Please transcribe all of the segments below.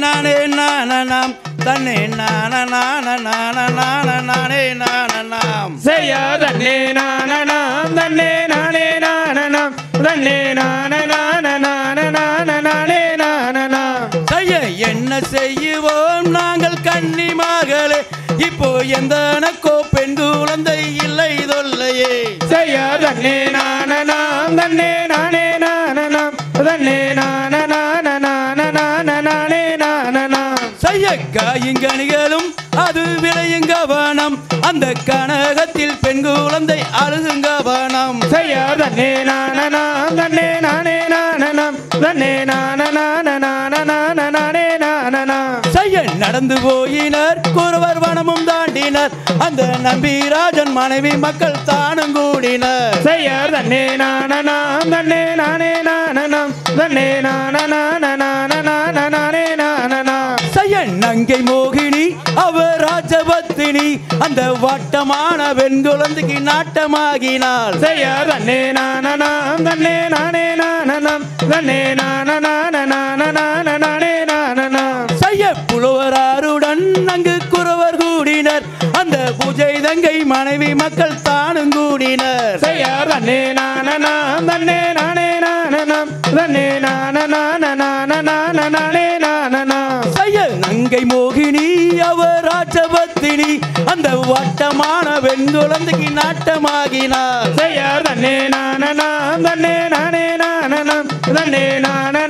நானே நானனாம் தன்னே நானே நானனாம் செய்யா தன்னே நானனாம் தன்னே நானே நானனாம் தன்னே நானே நானனாம் செய்ய என்ன செய்வோம் நாங்கள் கன்னி மகளே இப்போ எந்தனக்கோ பெண் குழந்தை இல்லை தொல்லையே செய்யா தன்னே நானனாம் தன்னே நானே நானனாம் தன்னே நானே நானனாம் செய்ய காயுங்கனிகளும் அது விளையுங்கவனம் அந்த கனகத்தில் பெண் குழந்தை அழுகுங்கவனம் செய்யா தன்னே நானனாம் தன்னே நானே நானனாம் தன்னே நானே நானனாம் செய்ய நடந்து போயினர் குறவர் வனமும் தாண்டினர் அந்த நம்பிராஜன் மனைவி மக்கள் தானும் கூடினர் செய்யா தன்னே நானனாம் தன்னே நானே நானனாம் தன்னே நானே நானனாம் செய்ய நங்கை மோகினி அவர் ராஜபத்தினி அந்த வாட்டமான பெண் குழந்தைக்கு நாட்டமாகினாள் செய்யா தன்னே நானனாம் தன்னே நானே நானனாம் தன்னே நானே நானனாம் செய்ய புலவராருடன் அங்கு குறவர் கூடினர் அந்த பூஜை தங்கை மனைவி மக்கள் தானும் கூடினர் செய்யா தன்னே நானனாம் தன்னே நானே நானனாம் தன்னே நானே நானனாம் செய்ய நங்கை மோகினி அவர் ராஜபத்தினி அந்த வட்டமான பெண் குழந்தைக்கு நாட்டமாகினார் செய்யா தன்னே நானனாம் தன்னே நானே நானனாம் தன்னே நானே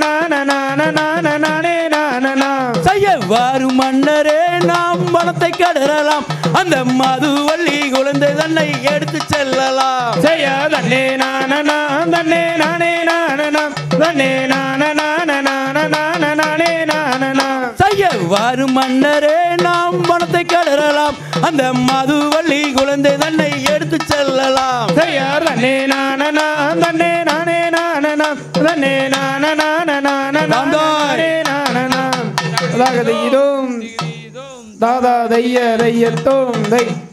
நானனாம் செய்ய வாரும் மன்னரே நாம் வனத்தை கடறலாம் அந்த மதுவள்ளி குழந்தை தன்னை எடுத்து செல்லலாம் செய்யா தன்னே நானனாம் தன்னே நானே நானனாம் தன்னே நானே நானனாம் செய்ய வாரும் மன்னரே நாம் வனத்தை கடறலாம் அந்த மதுவள்ளி குழந்தை தன்னை எடுத்து செல்லலாம் செய்யா தன்னே நானனாம் தன்னே நானே நானனாம் தன்னே நானே நானனாம் தாதா தைய தையத்தோம் தை